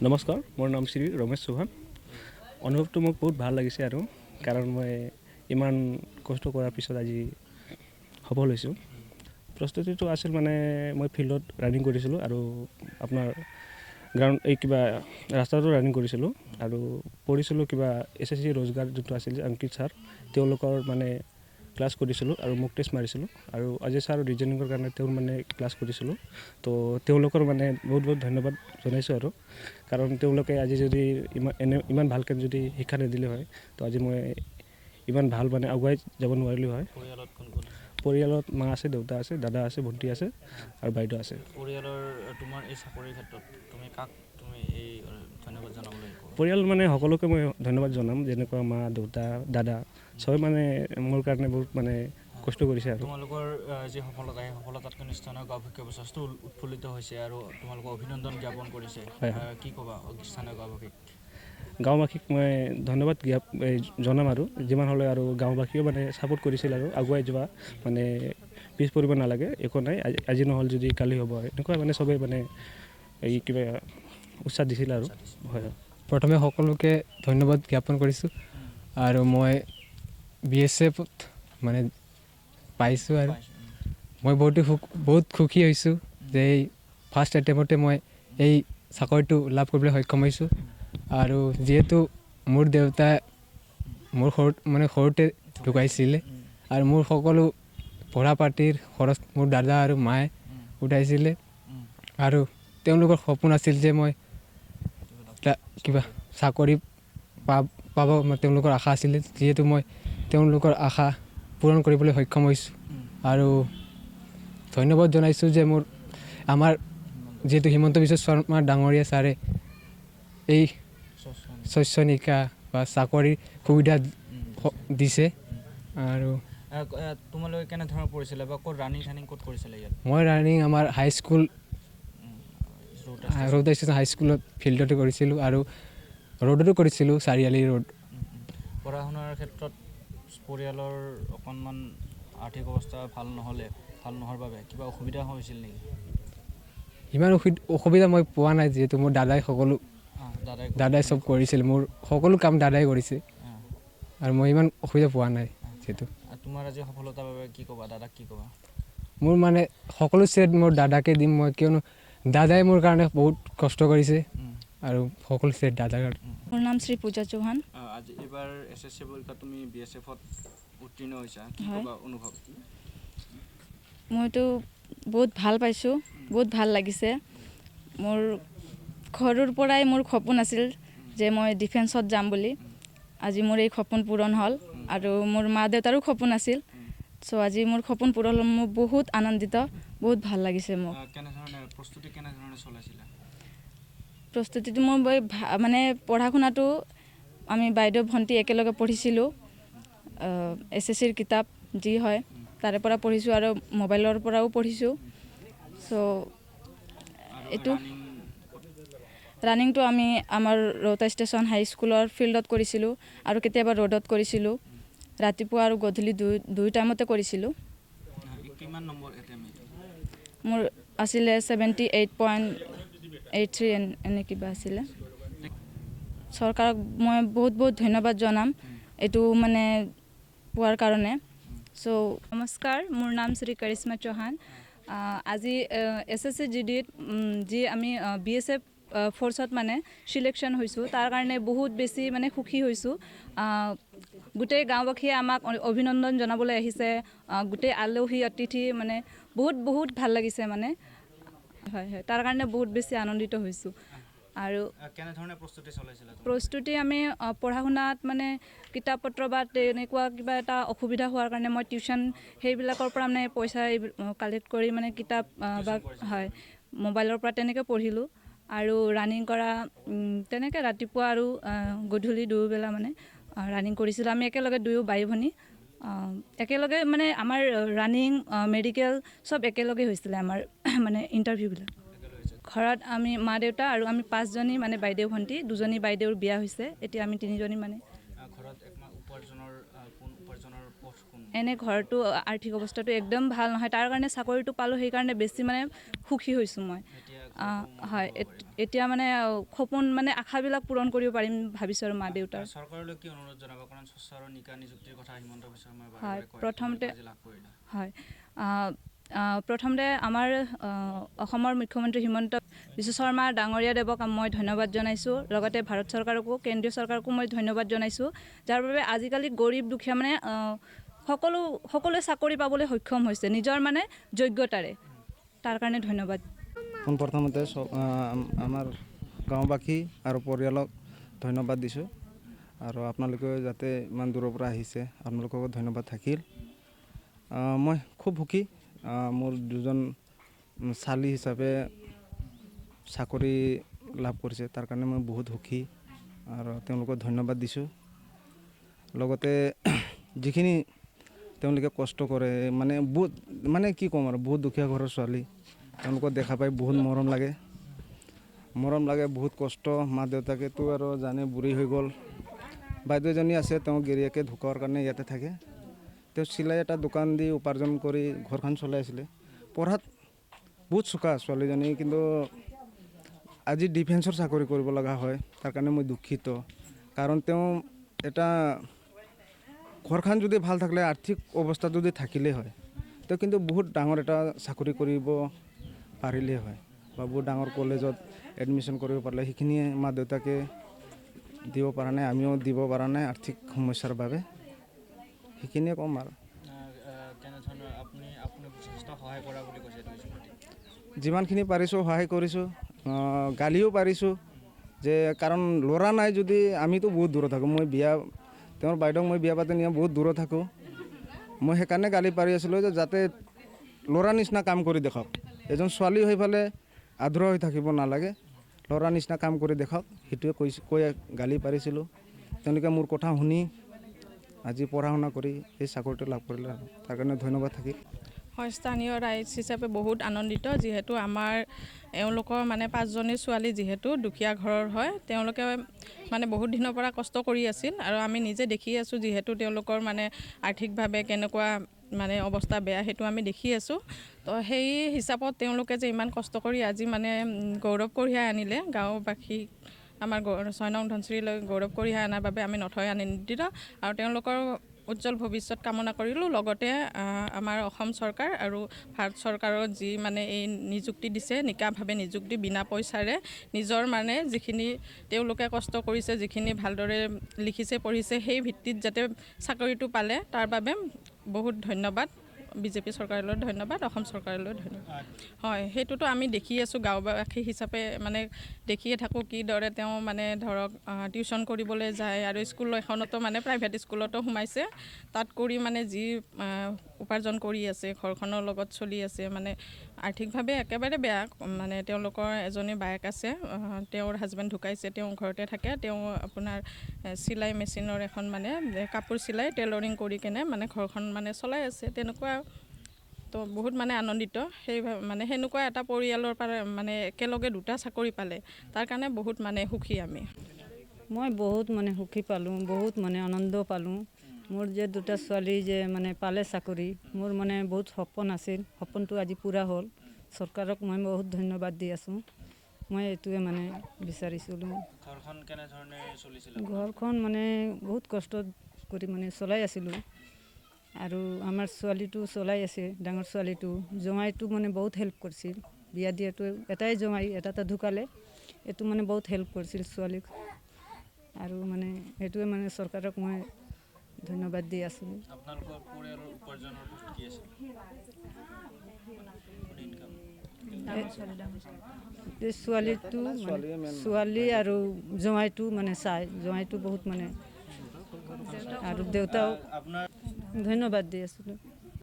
নমস্কাৰ, মোৰ নাম শ্ৰী ৰমেশ চৌহান। অনুভৱটো মোক বহুত ভাল লাগিছে আৰু কাৰণ মই ইমান কষ্ট কৰাৰ পিছত আজি সফল হৈছোঁ। প্ৰস্তুতিটো আছিল মানে মই ফিল্ডত ৰানিং কৰিছিলোঁ আৰু আপোনাৰ গ্ৰাউণ্ড এই কিবা ৰাস্তাটো ৰানিং কৰিছিলোঁ আৰু পঢ়িছিলোঁ কিবা SSC ৰোজগাৰ যোনটো আছিল অংকিত ছাৰ তেওঁলোকৰ মানে ক্লাছ কৰিছিলোঁ আৰু মোক টেষ্ট মাৰিছিলোঁ আৰু অজয় ছাৰ ৰিজনিঙৰ কাৰণে তেওঁৰ মানে ক্লাছ কৰিছিলোঁ। তো তেওঁলোকৰ মানে বহুত বহুত ধন্যবাদ জনাইছোঁ আৰু কাৰণ তেওঁলোকে আজি যদি ইমান ভালকৈ যদি শিক্ষা নিদিলে হয় তো আজি মই ইমান ভাল মানে আগুৱাই যাব নোৱাৰিলোঁ হয়। পৰিয়ালত কোন কোন আছে? পৰিয়ালত মা আছে, দেউতা আছে, দাদা আছে, ভণ্টি আছে আৰু বাইদেউ আছে। পৰিয়ালৰ তোমাৰ এই চাকৰিৰ ক্ষেত্ৰত তুমি কাক তুমি এই ধন্যবাদ জনাবলৈ পৰিয়াল মানে সকলোকে মই ধন্যবাদ জনাম, যেনেকুৱা মা, দেউতা, দাদা চবে মানে মোৰ কাৰণে বহুত মানে কষ্ট কৰিছে আৰু তোমালোকৰ যি সফলতা সেই সফলতাতকৈ নিশ্চয় গাঁওবাসী যথেষ্ট উৎফুল্লিত হৈছে আৰু তোমালোকক অভিনন্দন জ্ঞাপন কৰিছে। কি ক'বা স্থানীয় গাঁওবাসীক? গাঁওবাসীক মই ধন্যবাদ জনাম আৰু যিমান হ'লে আৰু গাঁওবাসীয়েও মানে ছাপোৰ্ট কৰিছিল আৰু আগুৱাই যোৱা মানে পিছ পৰিব নালাগে, একো নাই, আজি নহ'ল যদি কালি হ'ব, এনেকুৱা মানে চবেই মানে এই কিবা উৎসাহ দিছিল আৰু হয়। প্ৰথমে সকলোকে ধন্যবাদ জ্ঞাপন কৰিছোঁ আৰু মই BSF মানে পাইছোঁ আৰু মই বহুত সুখী হৈছোঁ যে এই ফাৰ্ষ্ট এটেম্পতে মই এই চাকৰিটো লাভ কৰিবলৈ সক্ষম হৈছোঁ। আৰু যিহেতু মোৰ দেউতাই মোৰ সৰুতে ঢুকাইছিলে আৰু মোৰ সকলো পঢ়া পাতিৰ খৰচ মোৰ দাদা আৰু মায়ে উঠাইছিলে আৰু তেওঁলোকৰ সপোন আছিল যে মই কিবা চাকৰি পাব তেওঁলোকৰ আশা আছিলে, যিহেতু মই তেওঁলোকৰ আশা পূৰণ কৰিবলৈ সক্ষম হৈছোঁ। আৰু ধন্যবাদ জনাইছোঁ যে আমাৰ যিহেতু হিমন্ত বিশ্ব শৰ্মা ডাঙৰীয়া ছাৰে এই শস্য নিকা বা চাকৰিৰ সুবিধা দিছে। আৰু তোমালোকে কেনেধৰণৰ পৰিছিলে বা ক'ত ৰানিং ক'ত কৰিছিলে ইয়াত? মই ৰানিং আমাৰ হাইস্কুল ৰ'ড ষ্টেচন হাইস্কুলত ফিল্ডতে কৰিছিলোঁ আৰু ৰ'ডতো কৰিছিলোঁ, চাৰিআলি ৰ'ড। পঢ়া শুনাৰ ক্ষেত্ৰত পৰিয়ালৰ অকণমান আৰ্থিক অৱস্থা ভাল নোহোৱাৰ বাবে কিবা অসুবিধা হৈছিল নেকি? ইমান অসুবিধা মই পোৱা নাই, যিহেতু মোৰ দাদাই চব কৰিছিল, মোৰ সকলো কাম দাদাই কৰিছে আৰু মই ইমান অসুবিধা পোৱা নাই। যিহেতু তোমাৰ আজি সফলতাৰ বাবে কি ক'বা, দাদাক কি ক'বা? মোৰ মানে সকলো শ্ৰেড মোৰ দাদাকে দিম মই, কিয়নো দাদাই মোৰ কাৰণে বহুত কষ্ট কৰিছে আৰু সকলো শ্ৰেড দাদাৰ কাৰণে। মোৰ নাম শ্ৰী পূজা চৌহান। আজি এইবাৰ SSC পৰীক্ষাত তুমি BSFত উত্তীৰ্ণ হৈছা, কি ক'বা অনুভৱ? মইতো বহুত ভাল পাইছোঁ, বহুত ভাল লাগিছে। মোৰ ঘৰৰ পৰাই মোৰ সপোন আছিল যে মই ডিফেন্সত যাম বুলি। আজি মোৰ এই সপোন পূৰণ হ'ল আৰু মোৰ মা দেউতাৰো সপোন আছিল। চ' আজি মোৰ সপোন পূৰণ হ'ল, মোৰ বহুত আনন্দিত, বহুত ভাল লাগিছে মোক। প্ৰস্তুতি কেনেধৰণে চলাইছিলা? প্ৰস্তুতিটো মোৰ মানে পঢ়া শুনাটো আমি বাইদেউ ভণ্টি একেলগে পঢ়িছিলোঁ। SSCৰ কিতাপ যি হয় তাৰে পৰা পঢ়িছোঁ আৰু মোবাইলৰ পৰাও পঢ়িছোঁ। চ' এইটো ৰানিংটো আমি আমাৰ ৰ'ড ষ্টেচন হাইস্কুলৰ ফিল্ডত কৰিছিলোঁ আৰু কেতিয়াবা ৰ'ডত কৰিছিলোঁ। ৰাতিপুৱা আৰু গধূলি দুই টাইমতে কৰিছিলোঁ। মোৰ আছিলে 78.83 এনে কিবা আছিলে। চৰকাৰক মই বহুত বহুত ধন্যবাদ জনাম এইটো মানে পোৱাৰ কাৰণে। চ' নমস্কাৰ, মোৰ নাম শ্ৰী কৰিশ্মা চৌহান। আজি SSC GDত যি আমি BSF ফ'ৰ্চত মানে চিলেকশ্যন হৈছোঁ, তাৰ কাৰণে বহুত বেছি মানে সুখী হৈছোঁ। গোটেই গাঁওবাসীয়ে আমাক অভিনন্দন জনাবলৈ আহিছে, গোটেই আলহী অতিথি মানে বহুত ভাল লাগিছে মানে। হয়, তাৰ কাৰণে বহুত বেছি আনন্দিত হৈছোঁ। আৰু কেনেধৰণে প্ৰস্তুতি চলাইছিলা? প্ৰস্তুতি আমি পঢ়া শুনাত মানে কিতাপ পত্ৰ বা তেনেকুৱা কিবা এটা অসুবিধা হোৱাৰ কাৰণে মই টিউশ্যন সেইবিলাকৰ পৰা মানে পইচা কালেক্ট কৰি মানে কিতাপ বা হয় মোবাইলৰ পৰা তেনেকৈ পঢ়িলোঁ। আৰু ৰানিং কৰা তেনেকৈ ৰাতিপুৱা আৰু গধূলি দুয়োবেলা মানে ৰানিং কৰিছিলোঁ। আমি একেলগে দুয়ো বাই ভনী একেলগে মানে আমাৰ ৰানিং মেডিকেল চব একেলগে হৈছিলে আমাৰ মানে ইণ্টাৰভিউবিলাক। ঘৰত আমি মা দেউতা আৰু আমি 5জনী মানে বাইদেউ ভণ্টি, 2জনী বাইদেউৰ বিয়া হৈছে, এতিয়া আমি 3জনী মানে। এনে ঘৰটো আৰ্থিক অৱস্থাটো একদম ভাল নহয়, তাৰ কাৰণে চাকৰিটো পালোঁ, সেইকাৰণে বেছি মানে সুখী হৈছোঁ মই। হয় এতিয়া মানে সপোন মানে আশাবিলাক পূৰণ কৰিব পাৰিম ভাবিছোঁ আৰু মা দেউতাৰ। চৰকাৰলৈ কি অনুৰোধ জনাব, কাৰণ স্বচ্ছ আৰু নিকা নিযুক্তিৰ কথা হিমন্ত বিশ্ব শৰ্মাই বাৰে হয় বাৰে কয়, প্ৰথমতে আজি লাভ কৰিলে। হয় প্ৰথমতে আমাৰ অসমৰ মুখ্যমন্ত্ৰী হিমন্ত বিশ্ব শৰ্মা ডাঙৰীয়া দেৱক মই ধন্যবাদ জনাইছোঁ। লগতে ভাৰত চৰকাৰকো কেন্দ্ৰীয় চৰকাৰকো মই ধন্যবাদ জনাইছোঁ, যাৰ বাবে আজিকালি গৰীব দুখীয়া মানে সকলোৱে চাকৰি পাবলৈ সক্ষম হৈছে নিজৰ মানে যোগ্যতাৰে। তাৰ কাৰণে ধন্যবাদ। পোনপ্ৰথমতে আমাৰ গাঁওবাসী আৰু পৰিয়ালক ধন্যবাদ দিছোঁ, আৰু আপোনালোকে যাতে ইমান দূৰৰ পৰা আহিছে আপোনালোককো ধন্যবাদ থাকিল। মই খুব সুখী মোৰ দুজন ছোৱালী হিচাপে চাকৰি লাভ কৰিছে, তাৰ কাৰণে মই বহুত সুখী আৰু তেওঁলোকক ধন্যবাদ দিছোঁ। লগতে যিখিনি তেওঁলোকে কষ্ট কৰে মানে কি ক'ম আৰু বহুত দুখীয়া ঘৰৰ ছোৱালী, তেওঁলোকক দেখা পাই বহুত মৰম লাগে, বহুত কষ্ট। মা দেউতাকেতো আৰু জানে বুঢ়ী হৈ গ'ল। বাইদেউ এজনী আছে, তেওঁ গিৰিয়েকে ঢুকোৱাৰ কাৰণে ইয়াতে থাকে। তেওঁ চিলাই এটা দোকান দি উপাৰ্জন কৰি ঘৰখন চলাই আছিলে। পঢ়াত বহুত চোকা ছোৱালীজনী, কিন্তু আজি ডিফেন্সৰ চাকৰি কৰিব লগা হয়। তাৰ কাৰণে মই দুখিত, কাৰণ তেওঁ এটা ঘৰখন যদি ভাল থাকিলে, আৰ্থিক অৱস্থা যদি থাকিলেই হয়, তেওঁ কিন্তু বহুত ডাঙৰ এটা চাকৰি কৰিব পাৰিলেই হয়, বা বহুত ডাঙৰ কলেজত এডমিশ্যন কৰিব পাৰিলে। সেইখিনিয়ে মা দেউতাকে দিব পৰা নাই, আমিও দিব পৰা নাই আৰ্থিক সমস্যাৰ বাবে। সেইখিনিয়ে ক'ম আৰু। কেনেধৰণৰ আপুনি যথেষ্ট সহায় কৰা বুলি কৈছে এইটো স্কুলতে? যিমানখিনি পাৰিছোঁ সহায় কৰিছোঁ, গালিও পাৰিছোঁ, যে কাৰণ ল'ৰা নাই যদি আমিতো বহুত দূৰত থাকোঁ। তেওঁৰ বাইদেউক মই বিয়া পাতি নিয়া বহুত দূৰত থাকোঁ। মই সেইকাৰণে গালি পাৰি আছিলোঁ যে যাতে ল'ৰা নিচিনা কাম কৰি দেখাওক। এজন ছোৱালী হৈ পেলাই আধৰুৱা হৈ থাকিব নালাগে, ল'ৰা নিচিনা কাম কৰি দেখাওক, সেইটোৱে কৈ গালি পাৰিছিলোঁ। তেওঁলোকে মোৰ কথা শুনি আজি পঢ়া শুনা কৰি এই চাকৰিটো লাভ কৰিলে, আৰু তাৰ কাৰণে ধন্যবাদ থাকিল। হয়, স্থানীয় ৰাইজ হিচাপে বহুত আনন্দিত, যিহেতু আমাৰ এওঁলোকৰ মানে 5জনী ছোৱালী যিহেতু দুখীয়া ঘৰৰ হয়, তেওঁলোকে মানে বহুত দিনৰ পৰা কষ্ট কৰি আছিল, আৰু আমি নিজে দেখি আছোঁ যিহেতু তেওঁলোকৰ মানে আৰ্থিকভাৱে কেনেকুৱা মানে অৱস্থা বেয়া, সেইটো আমি দেখি আছোঁ। তো সেই হিচাপত তেওঁলোকে যে ইমান কষ্ট কৰি আজি মানে গৌৰৱ কঢ়িয়াই আনিলে গাঁওবাসী, আমাৰ 6 নং ধনশিৰিলৈ গৌৰৱ কঢ়িয়াই অনাৰ বাবে আমি নথৈ আনন্দিত, আৰু তেওঁলোকৰ উজ্জ্বল ভৱিষ্যত কামনা কৰিলোঁ। লগতে আমাৰ অসম চৰকাৰ আৰু ভাৰত চৰকাৰৰ যি মানে এই নিযুক্তি দিছে, নিকাভাৱে নিযুক্তি বিনা পইচাৰে, নিজৰ মানে যিখিনি তেওঁলোকে কষ্ট কৰিছে, যিখিনি ভালদৰে লিখিছে পঢ়িছে, সেই ভিত্তিত যাতে চাকৰিটো পালে, তাৰ বাবে বহুত ধন্যবাদ। বিজেপি চৰকাৰলৈ ধন্যবাদ, অসম চৰকাৰলৈ ধন্যবাদ। হয়, সেইটোতো আমি দেখি আছোঁ, গাঁওবাসী হিচাপে মানে দেখিয়ে থাকোঁ কিদৰে তেওঁ মানে ধৰক টিউশ্যন কৰিবলৈ যায়, আৰু স্কুল এখনতো মানে প্ৰাইভেট স্কুলতো সোমাইছে, তাত কৰি মানে যি উপাৰ্জন কৰি আছে, ঘৰখনৰ লগত চলি আছে। মানে আৰ্থিকভাৱে একেবাৰে বেয়া, মানে তেওঁলোকৰ এজনী বায়েক আছে, তেওঁৰ হাজবেণ্ড ঢুকাইছে, তেওঁ ঘৰতে থাকে, তেওঁ আপোনাৰ চিলাই মেচিনৰ এখন মানে কাপোৰ চিলাই টেইলৰিং কৰি কেনে মানে ঘৰখন মানে চলাই আছে, তেনেকুৱা। তো বহুত মানে আনন্দিত, মানে সেনেকুৱা এটা পৰিয়ালৰ পৰা মানে একেলগে 2টা চাকৰি পালে, তাৰ কাৰণে বহুত মানে সুখী আমি। মই বহুত মানে সুখী পালোঁ, বহুত মানে আনন্দ পালোঁ। মোৰ যে 2টা ছোৱালী যে মানে পালে চাকৰি, মোৰ মানে বহুত সপোন আছিল, সপোনটো আজি পূৰা হ'ল। চৰকাৰক মই বহুত ধন্যবাদ দি আছোঁ। মই এইটোৱে মানে বিচাৰিছিলোঁ। ঘৰখন কেনেধৰণে চলিছিল? ঘৰখন মানে বহুত কষ্ট কৰি মানে চলাই আছিলোঁ, আৰু আমাৰ ছোৱালীটো চলাই আছে, ডাঙৰ ছোৱালীটো। জোঁৱাইটো মানে বহুত হেল্প কৰিছিল, বিয়া দিয়াটো এটাই জোঁৱাই, এটা ঢুকালে, এইটো মানে বহুত হেল্প কৰিছিল ছোৱালীক, আৰু মানে সেইটোৱে মানে চৰকাৰক মই ধন্যবাদ দি আছোঁ। আপোনালোকৰ পৰিয়ালৰ উপাৰ্জনৰ পথ কি আছিল? এই ছোৱালীটো ছোৱালী আৰু জোঁৱাইটো মানে জোঁৱাইটো বহুত মানে, আৰু দেউতাও ধন্যবাদ দি আছিলোঁ।